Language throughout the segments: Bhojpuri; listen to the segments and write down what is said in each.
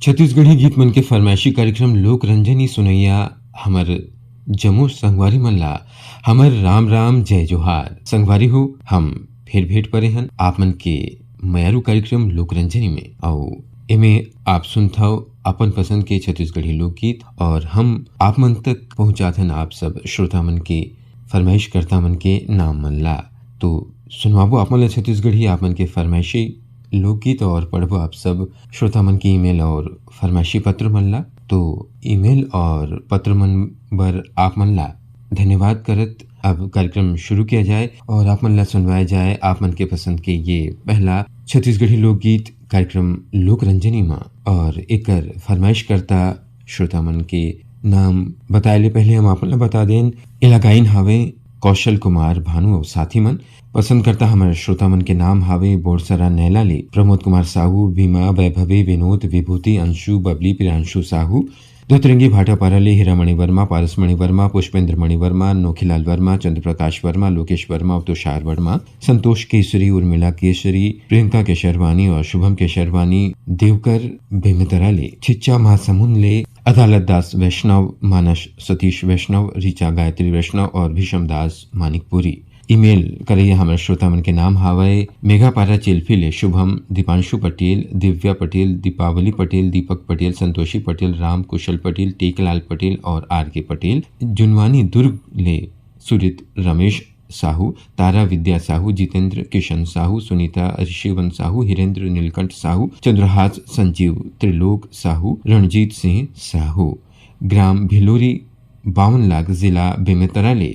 छत्तीसगढ़ी गीत मन के फरमाइशी कार्यक्रम लोक रंजनी सुनैया हमर जम्मू संगवारी मन ला हमर राम राम जय जोहार। संगवारी हो हम फिर भेंट परे हन आप मन के मयारू कार्यक्रम लोक रंजनी में और एमे आप सुनथाओ अपन पसंद के छत्तीसगढ़ी लोकगीत और हम आप मन तक पहुंचात हन आप सब श्रोता मन के फरमाइश करता मन के नाम मन ला। तो सुनवाबो आप मन ला छत्तीसगढ़ी आप मन के फरमाइशी लोकगीत और पढ़बो आप सब श्रोता मन की ईमेल और फरमाइशी पत्र मन ला। तो ईमेल और पत्र मन बर आप मन ला धन्यवाद करत अब कार्यक्रम शुरू किया जाए और आप मन ला सुनवाया जाए आप मन के पसंद के ये पहला छत्तीसगढ़ी लोकगीत कार्यक्रम लोक रंजनी माँ। और एकर फरमाइश करता श्रोता मन के नाम बताए ले पहले हम आप मन ला बता दें इलाकाइन हावे कौशल कुमार भानु और साथी मन। पसंद करता हमारे श्रोता मन के नाम हावे बोरसरा नैलाले प्रमोद कुमार साहू भीमा वैभवी विनोद विभूति अंशु बबली प्रियांशु साहू दोतरंगी भाटा पाराले हीरामणि वर्मा पारसमणि वर्मा पुष्पेंद्र मणि वर्मा नोखीलाल वर्मा चंद्र प्रकाश वर्मा लोकेश वर्मा और तुषार वर्मा संतोष केसरी उर्मिला केसरी प्रियंका केशरवानी और शुभम केशरवानी देवकर बेमितराले छिच्चा महासमुंदले अदालत दास वैष्णव मानस सतीश वैष्णव ऋचा गायत्री वैष्णव और भीषम दास मानिकपुरी। ईमेल करिए हमारे श्रोता मन के नाम हावे मेघा पारा चिल्फिले शुभम दीपांशु पटेल दिव्या पटेल दीपावली पटेल दीपक पटेल संतोषी पटेल राम कुशल पटेल टेकलाल पटेल और आर के पटेल जुनवानी दुर्ग ले सुरित रमेश साहू तारा विद्या साहू जितेंद्र किशन साहू सुनीता ऋषिवन साहू हिरेंद्र नीलकंठ साहू चंद्रहास संजीव त्रिलोक साहू रणजीत सिंह साहू ग्राम भिलोरी 52 लाख जिला बेमेतराले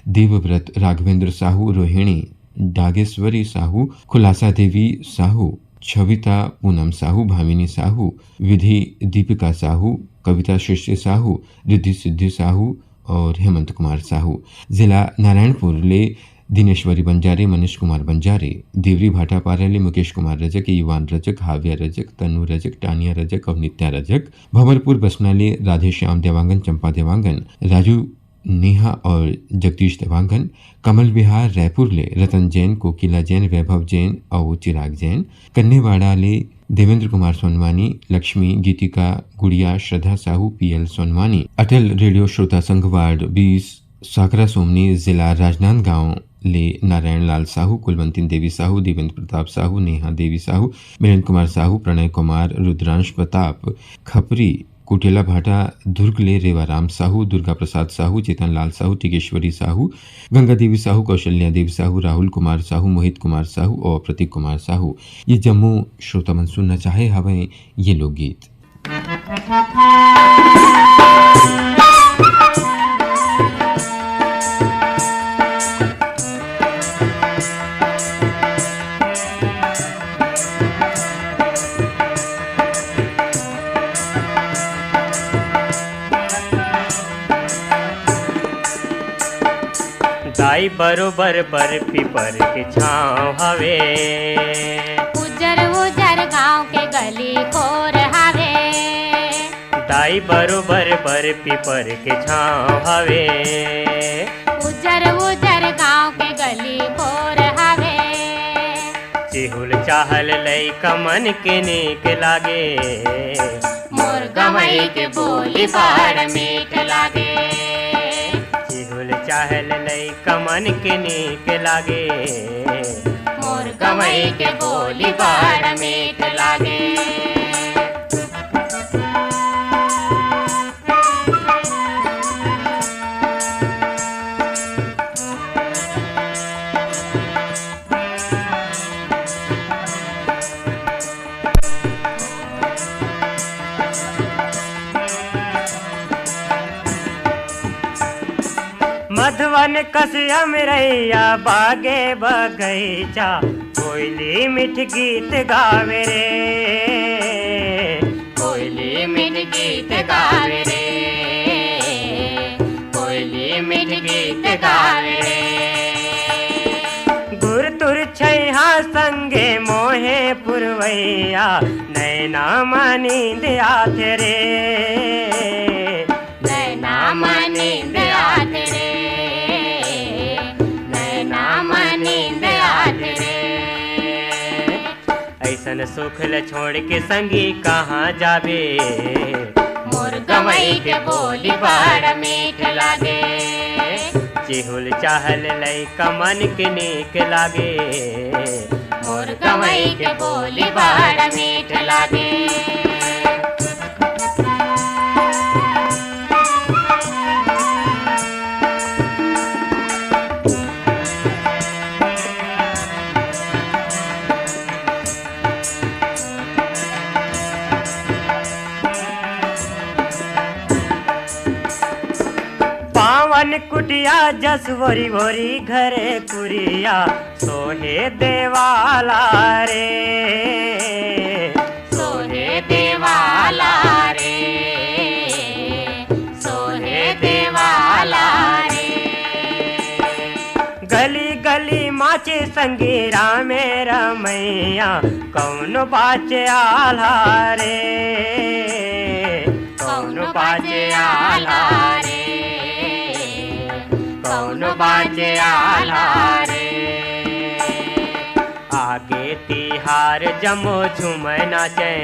देवव्रत राघवेंद्र साहू रोहिणी डागेश्वरी साहू खुलासा देवी साहू छविता पूनम साहू भामिनी साहू विधि दीपिका साहू कविता सृष्टि साहू रिद्धि सिद्धि साहू और हेमंत कुमार साहू जिला नारायणपुर ले दिनेश्वरी बंजारे मनीष कुमार बंजारे देवरी भाटा पाराले मुकेश कुमार रजक युवान रजक हाव्या रजक तनु रजक टानिया रजक और नित्या रजक भंवरपुर बसनाले राधेश्याम देवांगन चंपा देवांगन राजू नेहा और जगदीश देवांगन कमल विहार रायपुर ले रतन जैन कोकिला जैन वैभव जैन और चिराग जैन कन्नेवाड़ा ले देवेंद्र कुमार सोनवानी लक्ष्मी गीतिका गुड़िया श्रद्धा साहू पीएल सोनवानी अटल रेडियो श्रोता संघ वार्ड 20 साकरा सोमनी जिला राजनांदगांव ले नारायण लाल साहू कुलवंती देवी साहू देवेंद्र प्रताप साहू नेहा देवी साहू वीरेंद्र कुमार साहू प्रणय कुमार रुद्रांश प्रताप खपरी कुटेला भाटा दुर्ग ले रेवाराम साहू दुर्गा प्रसाद साहू चेतन लाल साहू टिकेश्वरी साहू गंगा देवी साहू कौशल्या देवी साहू राहुल कुमार साहू मोहित कुमार साहू और प्रतीक कुमार साहू। ये जम्मू श्रोता मन सुनना चाहे हवे ये लोकगीत। दाई बरोबर बर्फी पर के छाँव हवे उजर उजर गांव के गली खोर हवे दाई बरोबर बर्फी पर के छाँव हवे उजर उजर गांव के गली खोर हवे चिहुल चाहल लइका मन के नीक लागे मोर गवई के बोली बड़ मीठ लागे चाहल लइका मन के नीक लागे मोर गवई के बोली बड़ मीठ लागे। मधुवन कसिया में रैया बागे बगैचा कोयली मिठ गीत गावे रे कोयली मिठ गीत गावे रे कोयली मिठ गीत गावे रे गुर तुर छैहा संगे मोहे पुरवैया नैना मानींद आथे रे नैना मानींद आथे रे ऐसन सुखल छोड़ के संगी कहाँ जाबे। मोर गवई के बोली बड़ मीठ लागे। चिहुल चाहल लइका मन के नीक लागे। मोर गवई के बोली बड़ मीठ लागे। पावन कुटिया जस भोरी भोरी घरे कुरिया सोहे देवाला रे। सोहे देवाला रे। सोहे देवाला रे। गली गली माचे संगी रामे रमैया कौन बाचे आला रे। कौन बाचे आला रे। कौन बाजे आला रे। आगे तिहार जमो झूम नाचे।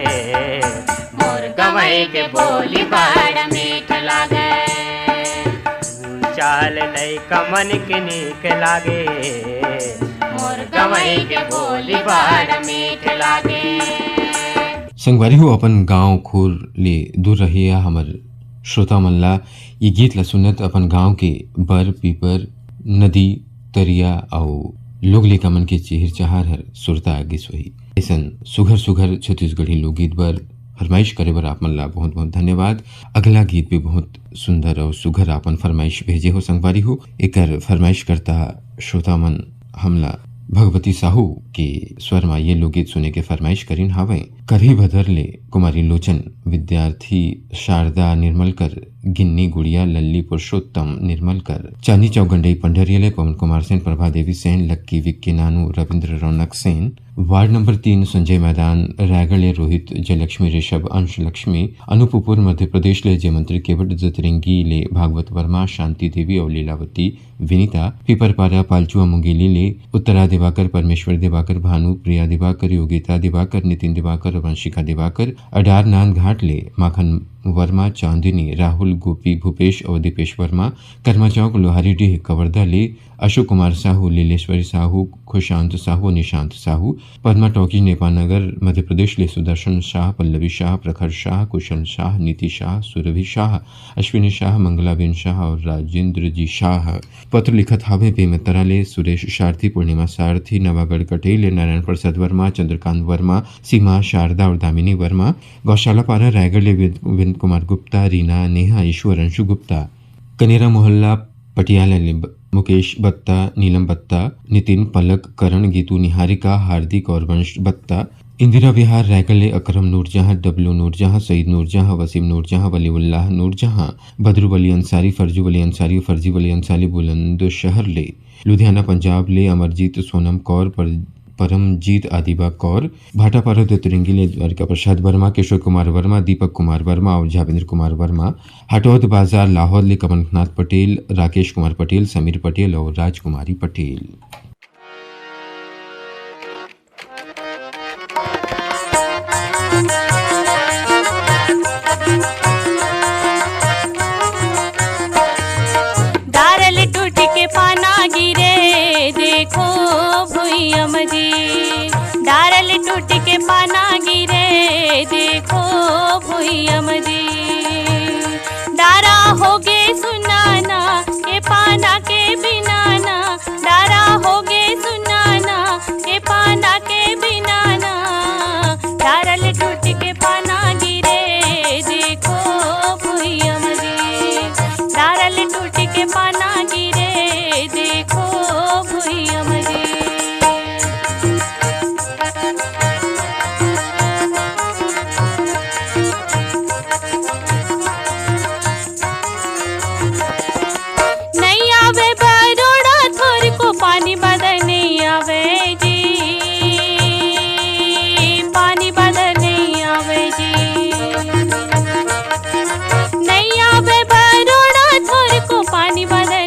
मोर गवई के बोली बड़ मीठ लागे। चाल लइका मन के नीक लागे। मोर गवई के बोली बड़ मीठ लागे। संगवारी हो अपन गांव खोर ले दूर रहिया हमर श्रोता मन ला ये गीत ला सुनत अपन गांव के बर पीपर नदी तरिया और लोग लेका मन के चेहर चहार हर सुरता आगे सोही। ऐसन सुघर सुघर छत्तीसगढ़ी लोकगीत बर फरमाइश करे बर आप मन ला बहुत बहुत धन्यवाद। अगला गीत भी बहुत सुंदर और सुघर आपन फरमाइश भेजे हो संगवारी हो। एकर फरमाइश करता श्रोता मन हमला भगवती साहू के स्वर में ये लोकगीत सुने के फरमाइश करीन हावे। करही भदर ले कुमारी लोचन विद्यार्थी शारदा निर्मलकर गिन्नी गुड़िया लल्ली पुरुषोत्तम निर्मलकर चांदी चौक गंडई पंडरियले पवन कुमार सेन प्रभा देवी सेन लक्की विक्की नानू रविंद्र रौनक सेन वार्ड नंबर 3 संजय मैदान रायगढ़ रोहित जयलक्ष्मी ऋषभ अंश लक्ष्मी अनूपपुर मध्य प्रदेश ले जयमंत्री केवट जतरिंगी ले भागवत वर्मा शांति देवी और लीलावती विनीता पीपरपारा पालचुआ मुंगेली ले उत्तरा दिवाकर परमेश्वर दिवाकर भानु प्रिया दिवाकर योगिता दिवाकर नितिन दिवाकर वंशिका दिवाकर अडार नांद घाट ले माखन वर्मा चांदिनी राहुल गोपी भूपेश और दीपेश वर्मा कर्मा चौक लोहारी डीह कवर्धा ले अशोक कुमार साहू लीलेश्वरी साहू खुशांत साहू निशांत साहू पद्मा टॉकीज नेपाल नगर मध्य प्रदेश ले सुदर्शन शाह पल्लवी शाह प्रखर शाह कुशल शाह नीति शाह सुरभि शाह अश्विनी शाह मंगलाबेन शाह और राजेंद्र जी शाह। पत्र लिखत हावे बेमतरा ले सुरेश सारथी पूर्णिमा सारथी नवागढ़ कटेल ले नारायण प्रसाद वर्मा चंद्रकांत वर्मा सीमा शारदा और दामिनी वर्मा गौशाला पारा रायगढ़ ले विपिन कुमार गुप्ता रीना नेहा ईश्वर अंशु गुप्ता कनेरा मोहल्ला पटियाला ले मुकेश बत्ता नीलम बत्ता नितिन पलक करण गीतू निहारिका हार्दिक और वंश बत्ता इंदिरा विहार रायगढ़ ले अकरम नूरजहां डब्लू नूरजहां सईद नूरजहां वसीम नूरजहां वलीउल्लाह नूरजहां बदरू वली अंसारी फर्जू वली अंसारी फर्जी वली अंसारी बुलंद शहर ले लुधियाना पंजाब ले अमरजीत सोनम कौर परमजीत आदिबा कौर भाटापारा दत्तरिंगी ले द्वारिका प्रसाद वर्मा किशोर कुमार वर्मा दीपक कुमार वर्मा और जावेंद्र कुमार वर्मा हटौद बाजार लाहौर ले कमलनाथ पटेल राकेश कुमार पटेल समीर पटेल और राजकुमारी पटेल। डारल टूट के पाना गिरे देखो भुइया मजी। डारल टूट के पाना गिरे देखो भुइया मजी। डारा होगे सुनाना ये पाना के बिना ना। डारा होगे सुनाना ये पाना के बिना ना। डारल टूट के पाना गिरे देखो भुइया मजी। डारल टूट के पाना गिरे देखो भुइया मजी। नहीं आवे बरोड़ा थोर को पानी बदल नहीं आवे जी। पानी बदल नहीं आवे जी। नहीं आवे बरोड़ा थोर को पानी बदल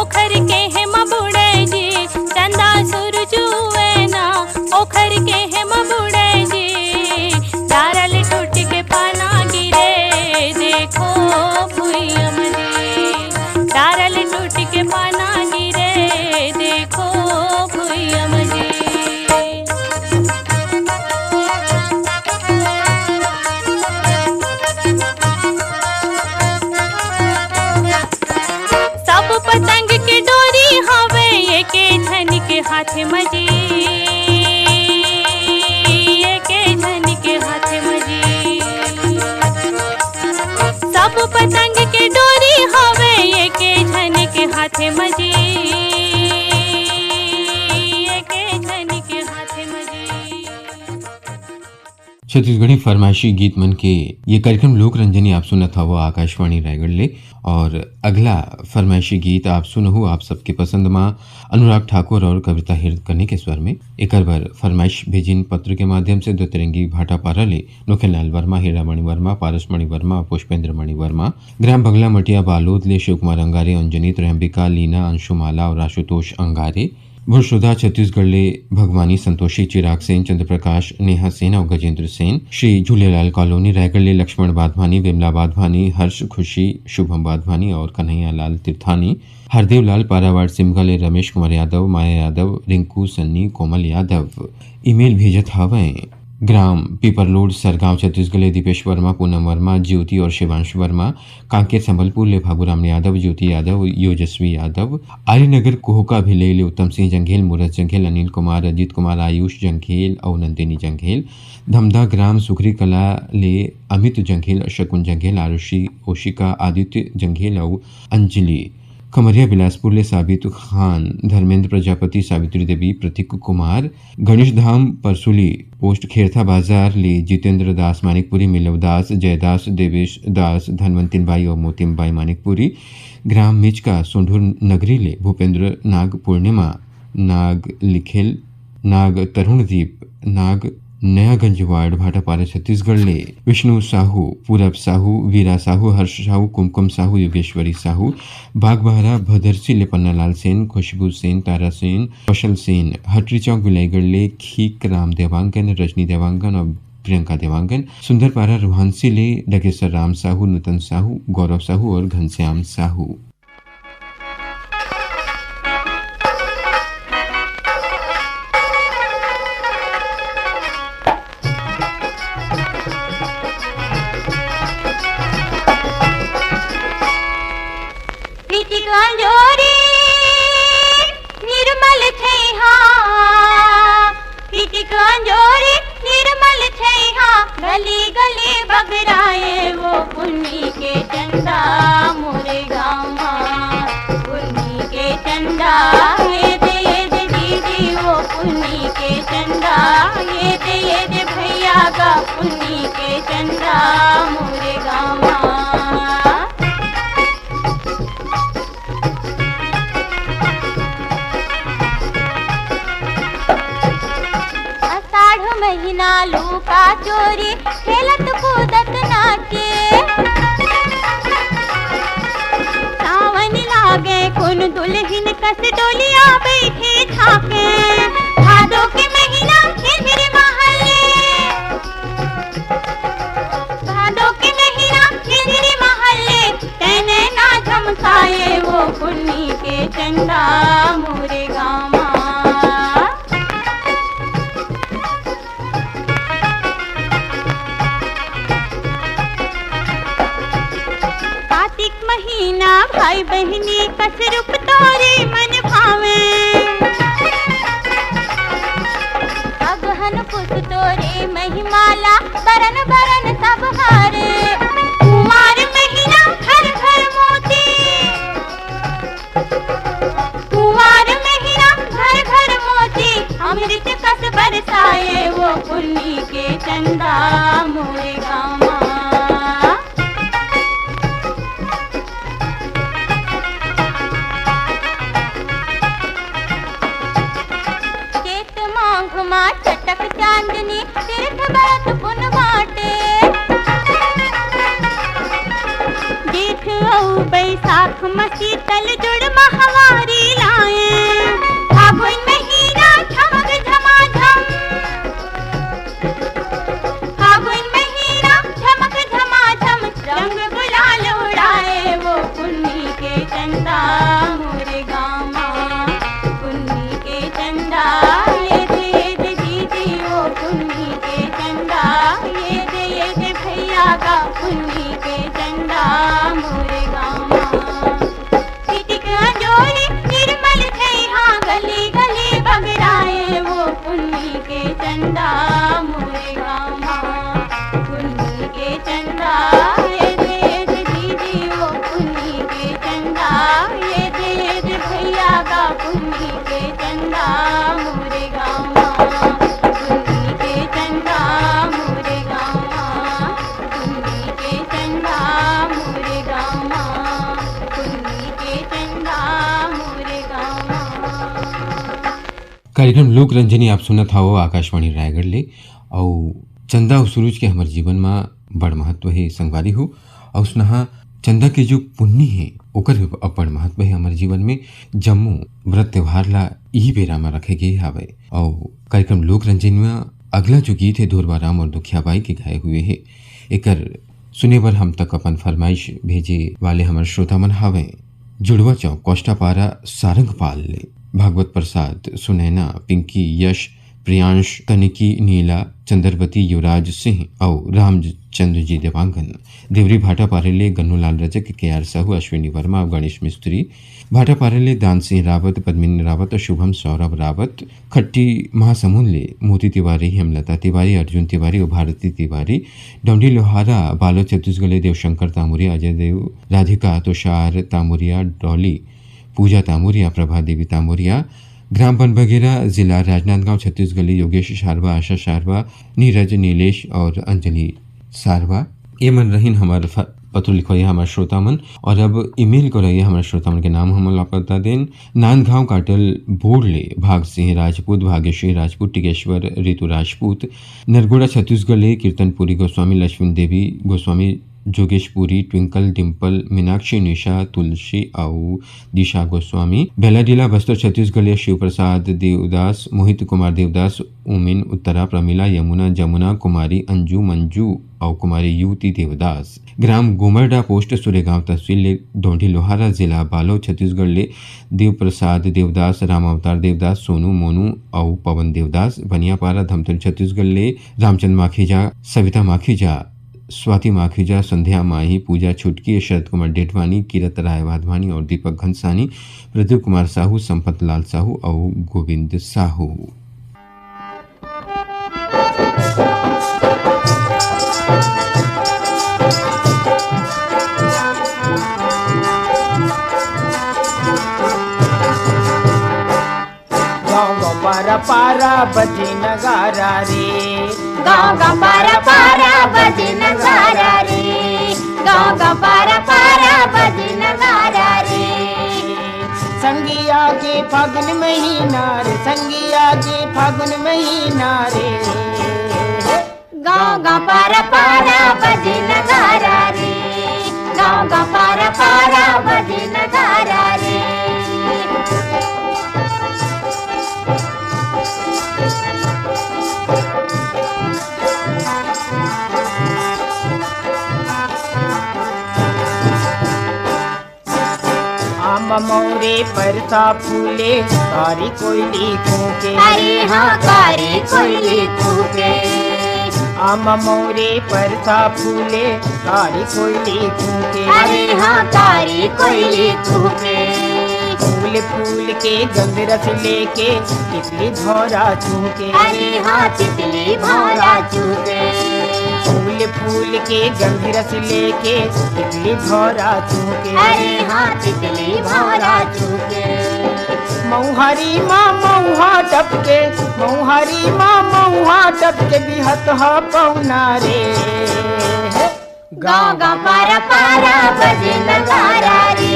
ओखर के है मबुड़े जी चंदा सुरजुए ना ओखर के है मबुड़े जी डारल टूट के पाना गिरे देखो भुइयम जी डारल टूट के पाना गिरे देखो भुइयम जी। सब पतंग के डोरी हवे ये के झन के हाथ मजी ये के झन के हाथ मजी सब पतंग के डोरी हवे ये के झन के हाथ मजी ये के झन के हाथ मजी। छत्तीसगढ़ी फरमाइशी गीत मन के ये कार्यक्रम लोक रंजनी आप सुना था वो आकाशवाणी रायगढ़ ले। और अगला फरमाइशी गीत आप सुनहु आप सबके पसंद माँ अनुराग ठाकुर और कविता हिरकनी के स्वर में। एक बार फरमाइश भेजिन पत्र के माध्यम से दो तिरंगी भाटापारा ले नोखेलाल वर्मा, हीरामणि वर्मा, पारसमणि वर्मा, पुष्पेंद्र मणि वर्मा, ग्राम बंगला मटिया बालोद ले शिव कुमार अंगारे, अंजनी त्रयंबिका, लीना, अंशुमाला और आशुतोष अंगारे, भुरशुदा छत्तीसगढ़ ले भगवानी, संतोषी, चिराग सेन, चंद्रप्रकाश, नेहा सेन और गजेंद्र सेन, श्री झूलेलाल कॉलोनी रायगढ़ ले लक्ष्मण बाधवानी, विमला बाधवानी, हर्ष खुशी, शुभम बाधवानी और कन्हैया लाल तीर्थानी, हरदेव लाल पारावाड़ सिमगा ले रमेश कुमार यादव, माया यादव, रिंकू सन्नी, कोमल यादव। ईमेल भेजत हवे ग्राम पीपरलोड सरगांव छत्तीसगढ़ ले दीपेश वर्मा, पूनम वर्मा, ज्योति और शिवांश वर्मा, कांकेर संबलपुर ले भागुराम यादव, ज्योति यादव, योजस्वी यादव, आर्यनगर कोहका भिले ले उत्तम सिंह जंघेल, मुरत जंघेल, अनिल कुमार, अजीत कुमार, आयुष जंघेल और नंदिनी जंघेल, धमधा ग्राम सुखरी कला ले अमित जंघेल, शकुन जंघेल, आरुषि, ओशिका, आदित्य जंघेल और अंजलि, खमरिया बिलासपुर ले साबित खान, धर्मेंद्र प्रजापति, सावित्री देवी, प्रतीक कुमार, गणेश धाम परसुली पोस्ट खेरथा बाजार ले जितेंद्र दास मानिकपुरी, मिलव दास, जयदास, देवेश दास, धनवंतिन बाई और मोतिम बाई मानिकपुरी, ग्राम मिचका सोंढूर नगरी ले भूपेंद्र नाग, पूर्णिमा नाग, लिखेल नाग, तरुणदीप नाग, नयागंज वार्ड भाटापारा छत्तीसगढ़ ले विष्णु साहू, पूरब साहू, वीरा साहू, हर्ष साहू, कुमकुम साहू, योगेश्वरी साहू, बागबहरा भदरसी ले पन्नालाल सेन, खुशबू सेन, तारा सेन, कौशल सेन, हटरी चौक विलायगढ़ ले खीक राम देवांगन, रजनी देवांगन और प्रियंका देवांगन, सुंदरपारा रुहानसी ले डगेसर राम साहू, नूतन साहू, गौरव साहू और घनश्याम साहू। गली गली बगराए वो पुन्नी के चंदा मोरे गाँव पुन्नी के चंदा ये दे दीदी वो पुन्नी के चंदा ये दे भैया का पुन्नी के चंदा मोरे गाँव। महीना लूका चोरी खेलत कूदत नाचे सावन लागे कुन दुल्हन कस डोलिया बैठे छाके भादो के महीना हिंदर महले भादो के महीना हिंदर महले तेने ना झमकाए वो पुन्नी के चंदा मोरे गाँव। महीना भाई बहनी कस रूप तोरे मन भावे अगहन पुत तोरे महिमाला बरन बरन सब हारे कुमार महीना घर घर मोती कुमार महीना घर घर मोती अमृत कस बरसाए वो पुन्नी के चंदा मोरे गाँव। चटक चांदनी तीर्थ बरत पुन बाटे जेठ औ बैसाख मसी तल जुड़ महवार पुन्नी के चंदा, ये दे भैया का पुन्नी के चंदा मोरे गाँव माँ। किटिक अंजोरी निर्मल थे हाँ गली गली बगराए वो पुन्नी के चंदा मोरे गाँव माँ। पुन्नी के चंदा ये दे दीदी वो पुन्नी के चंदा, ये दे भैया का पुन्नी के चंदा मोरे गाँव माँ। पुन्नी के चंदा मोरे गाँव माँ, पुन्नी के चंदा मोरे गाँव माँ, पुन्नी के चंदा मोरे गाँव माँ। कार्यक्रम लोक रंजनी आप सुनत हवो आकाशवाणी रायगढ़ ले। और चंदा और सूरज के हमारे जीवन में बड़ महत्व है संगवारी हो। और उसनहा चंदा के जो पुन्नी है ओकर भी बड़ महत्व है हमारे जीवन में। जम्मू व्रत त्योहार ला यही बेरा में रखे गए हवे। और कार्यक्रम लोक रंजन में अगला जो गीत है धोरबा राम और दुखियाबाई के गाए हुए है। एकर सुने बर हम तक अपन फरमाइश भेजे वाले हमारे श्रोता मन हवे जुड़वा चौक कोष्टापारा सारंगपाल ले भागवत प्रसाद, सुनैना, पिंकी, यश, प्रियांश, तनिकी, नीला, चंद्रवती, युवराज सिंह और रामचंद्र जी देवांगन। देवरी भाटा पारेले गन्नूलाल रजक, के आर साहू, अश्विनी वर्मा और गणेश मिस्त्री। भाटा पारेले दान सिंह रावत, पद्मिनी रावत और शुभम सौरभ रावत। खट्टी महासमुंद ले मोती तिवारी, हेमलता तिवारी, अर्जुन तिवारी और भारती तिवारी। डोंडी लोहारा बालो छत्तीसगढ़ देवशंकर तामुरिया, अजय देव, राधिका, तुषार तामुरिया, डॉली, पूजा तामुरिया, प्रभा देवी तामुरिया। ग्राम बनबगेरा, जिला राजनांदगांव, छत्तीसगढ़ योगेश शारवा, आशा शारवा, नीरज, नीलेश और अंजलि सारवा। ये मन रहीन हमारे पत्र लिखवाइए हमारे श्रोता मन। और अब ईमेल कराइए हमारे श्रोता मन के नाम हम ला बता दें। नांदगांव काटल बोड़ले भाग सिंह राजपूत, भाग्यश्री राजपूत, टिकेश्वर ऋतु राजपूत। नरगोड़ा छत्तीसगढ़ कीर्तनपुरी गोस्वामी, लक्ष्मण देवी गोस्वामी, जोगेशपुरी, ट्विंकल, डिम्पल, मीनाक्षी, निशा, तुलसी और दिशा गोस्वामी। बेलाडीला बस्तर छत्तीसगढ़ शिव प्रसाद देवदास, मोहित कुमार देवदास, उमिन, उत्तरा, प्रमिला, यमुना, जमुना, कुमारी, अंजू, मंजू और कुमारी युवती देवदास। ग्राम गोमरडा पोस्ट सुरेगांव तहसील ले डोंडी लोहारा, जिला बालो छत्तीसगढ़ ले देव प्रसाद देवदास, राम अवतार देवदास, सोनू, मोनू और पवन देवदास। बनियापारा धमतरी छत्तीसगढ़ ले रामचंद्र माखीजा, सविता माखीजा, स्वाति माखीजा, संध्या माही, पूजा छुटकी, शरद कुमार डेटवानी, किरत राय वाधवानी और दीपक घनसानी। प्रदीप कुमार साहू, संपत लाल साहू और गोविंद साहू। पारा पारा बजे नगारा रे, गाँव का पारा पारा बजे नगारा रे, गाँव का पारा पारा बजे नगारा रे। संगिया के फागुन महीना रे, संगिया के फागुन महीना रे। गाँव का पारा पारा बजे नगारा रे, गाँव का पारा पारा बजे नगारा रे। मोरे परसा फूले, कारी कोयली कूके, अरे हाँ कारी कोयली कूके। आम मोरे परसा फूले, कारी कोयली कूके, अरे हाँ कारी कोयली कूके। फूल फूल के गंध रस लेके तितली भौरा चूके, अरे हाँ तितली भौरा चूके। फूल फूल के गंध रस लेके तितली भौरा चूके, अरे हाँ तितली भौरा चूके। मऊहारी माँ मऊहा टपके, मऊहारी माँ मऊहा टपके बिहत हा पौना रे। गाँव का पारा पारा बजे नगारा रे,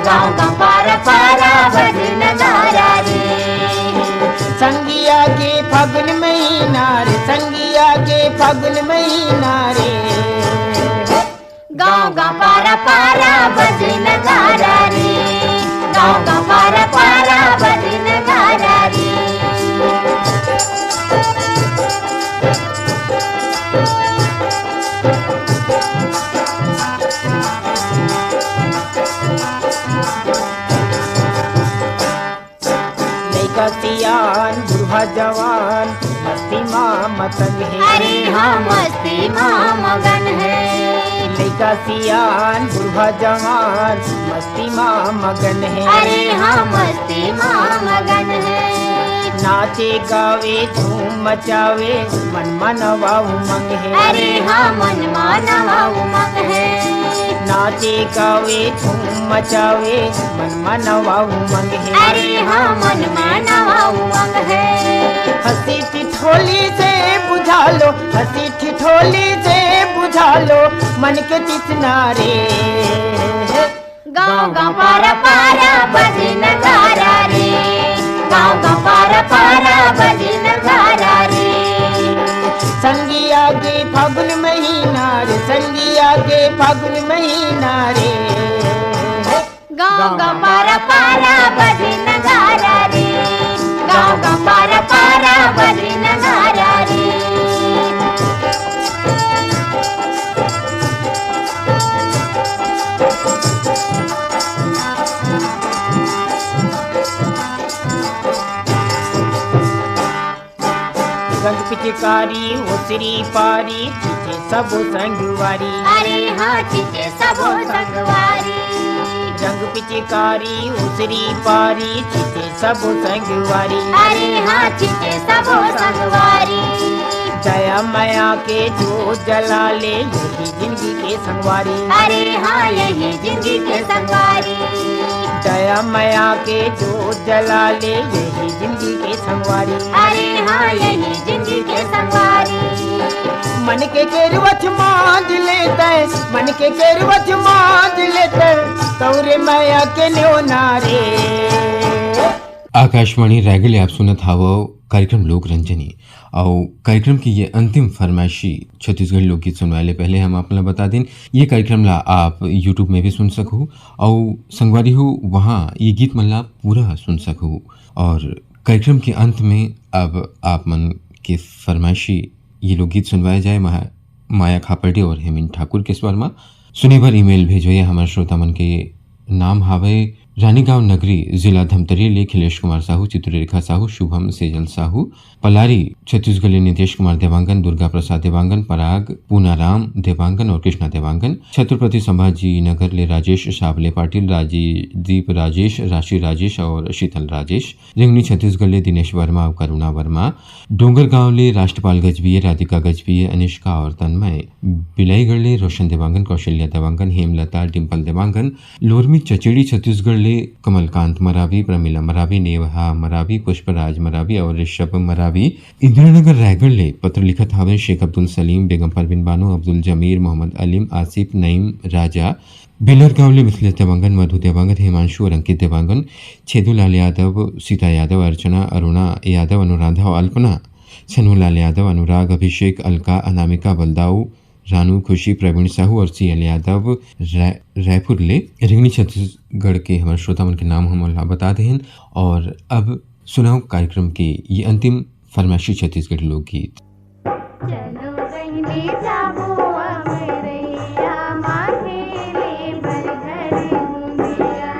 गाँव का पारा पारा बजे नगारा रे। संगिया के फागुन महीना रे, संगिया के फागुन महीना रे। गाँव का पारा पारा बजे नगारा रे, गाँव का पारा पारा बजे नगारा रे। सियान बुढ़ा जवान मस्ती माँ मतंग है। अरे हाँ मस्ती माँ मगन है। लइका सियान बूढ़ा जवान मस्ती माँ मगन है। अरे हाँ मस्ती माँ मगन है। नाचे गावे धूम मचावे मन मनवा उमंग है। अरे हाँ मन मानवा उमंग है। नाचे गावे धूम मचावे मन मनवा उमंग है। अरे हाँ मन मानवा उमंग है। हंसी ठिठोली से बुझा लो, हंसी ठिठोली से बुझा लो मन के तिसनारे। गाँव गाँव पारा पारा बजे नगारा रे। गाँव गाँव पारा पारा बजे नगारा रे। संगिया के फागुन महीना रे, संगिया के फागुन महीना रे। गाँव गाँव पारा पारा बजे नगारा रे। गाँव गाँव पारा पारा बजे नगारा रे। रंग पिचकारी ओसरी पारी खींचे सबो संगवारी। अरे हाँ खींचे सबो संगवारी। रंग पिचकारी ओसरी पारी खींचे सबो संगवारी। अरे हाँ खींचे सबो संगवारी। दया माया के जो जला ले यही जिंदगी के संगवारी। अरे हाँ यही जिंदगी के संगवारी। दया माया के जो जला ले यही जिंदगी के संगवारी। अरे हाँ यही जिंदगी के संगवारी। मन के केरवच मांझ लेते, मन के केरवच मांझ लेते तौरे माया के न्यो नारे। आकाशवाणी रायगढ़ आप सुनत हावो कार्यक्रम लोक रंजनी और कार्यक्रम की ये अंतिम फरमाइशी छत्तीसगढ़ लोकगीत सुनने वाले पहले हम आपने बता दें ये कार्यक्रम ला आप यूट्यूब में भी सुन सकूँ और संगवारी हो वहाँ ये गीत मन ला पूरा सुन सकूँ। और कार्यक्रम के अंत में अब आप मन के फरमाइशी ये लोकगीत सुनवाए जाए माया खापर्डे और हेमिन ठाकुर के स्वर में। सुने भर ईमेल भेजोए हमारे श्रोता मन के नाम हावे रानीगांव नगरी जिला धमतरी ले खिलेश कुमार साहू, चित्ररेखा साहू, शुभम सेजल साहू, पलारी छत्तीसगढ़ नितेश कुमार देवांगन, दुर्गा प्रसाद देवांगन, पराग पूनाराम देवांगन और कृष्णा देवांगन, छत्रपति संभाजी नगर ले राजेश साबले पाटिल, राजीदीप राजेश, राशि राजेश और शीतल राजेश, रिंगनी छत्तीसगढ़ ले दिनेश वर्मा और करुणा वर्मा, डोंगरगांव ले राष्ट्रपाल गजबीय, राधिका गजबीय, अनिष्का और तन्मय, बिलाईगढ़ ले रोशन देवांगन, कौशल्या देवांगन, हेमलता, डिम्पल देवांगन, लोरमी चचेड़ी छत्तीसगढ़ ले कमलकांत मरावी, प्रमिला मरावी, नेहा मरावी, पुष्पराज मरावी और ऋषभ मरावी। इंदिरानगर रायगढ़ ले पत्र लिखत हावे शेख अब्दुल सलीम, बेगम परवीन बानो, अब्दुल जमीर, मोहम्मद अलीम, आसिफ नईम राजा, बेलर गांव ले मिथिलेश देवांगन, मधु देवांगन, हिमांशु और अंकित देवांगन, छेदूलाल यादव, सीता यादव, अर्चना, अरुणा यादव, अनुराधा और अल्पना, छनुलाल यादव, अनुराग, अभिषेक, अलका, अनामिका, बलदाऊ, रानू, खुशी, प्रवीण साहू और सीएल यादव रायपुर ले रिंगनी छत्तीसगढ़ के हमारे श्रोता मन के नाम हम बता दें। और अब सुनाओ कार्यक्रम के ये अंतिम फरमाइशी छत्तीसगढ़ लोकगीत। चलो बहिनी जाबो अमरैया माखेले बरघर मुंदिया।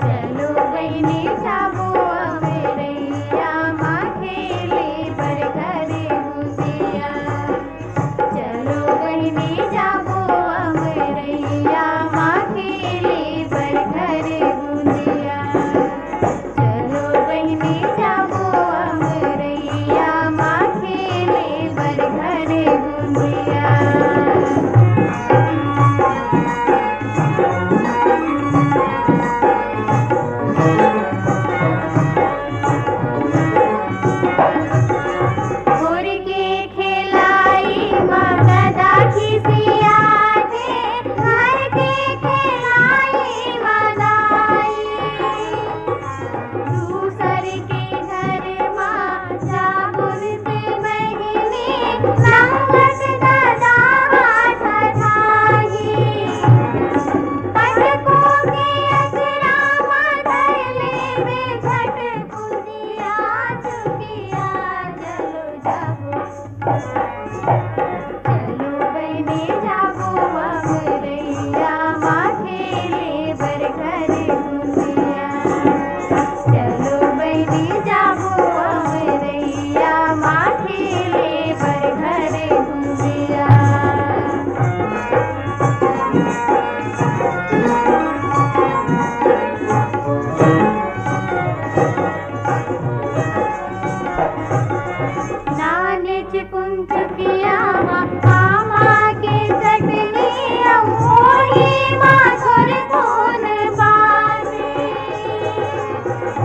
चलो बहिनी जाबो अमरैया माखेले बरघर मुंदिया। चलो बहिनी जाबो अमरैया माखेले बरघर मुंदिया। चलो बहिनी जाबो अमरैया माखेले बरघर गुंजिया। चुकिया आमा के चटनी ओही माथुर धुन बाजे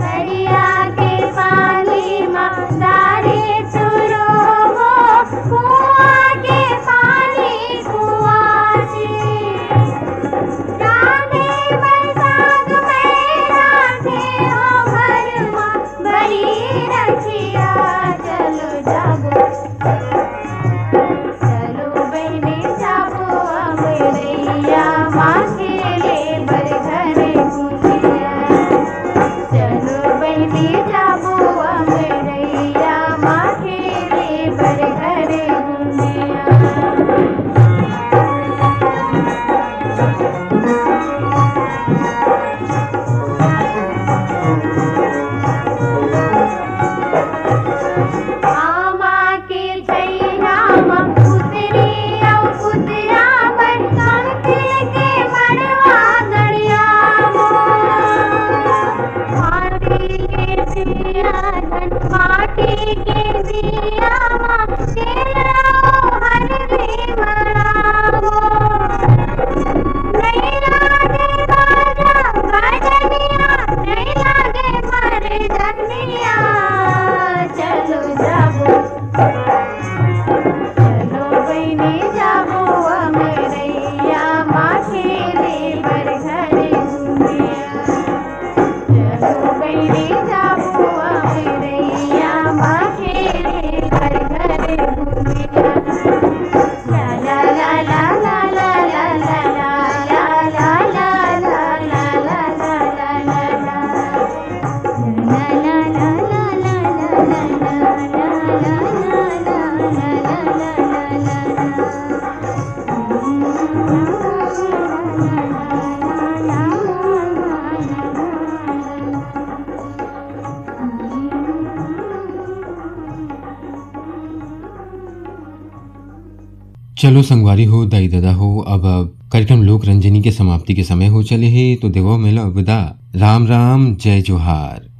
दरिया के पानी दारे चुरो कुआं के पानी कुआं जी राधे बैसाख में राधे हो भरमा बड़ी रखिया चलो जागो चलो बहने जाबो अमरैया माँ खेले बर घरे घूमिया चलो बहने जाबो अमरैया माँ खेले बर घरे घूमिया आमा के छैया उतरी उतरा बन कंकिल के मड़वा गड़िया माटी के दिया माटी के दिया तेरा हर रे मड़ावो नहीं लागे बाजा बाजनिया नहीं लागे मारे जनिया चलो जाबो चलो बहने जाबो अमरैया माँ खेले बर घरे घूमिया चलो बहने जाबो अमरैया माँ खेले बर घरे घूमिया ला ला ला ला ला ला ला ला ला ला ला ला ला ला ला चलो संगवारी हो दाई दादा हो, अब कार्यक्रम लोक रंजनी के समाप्ति के समय हो चले हैं, तो देवो मेला विदा। राम राम, जय जोहार।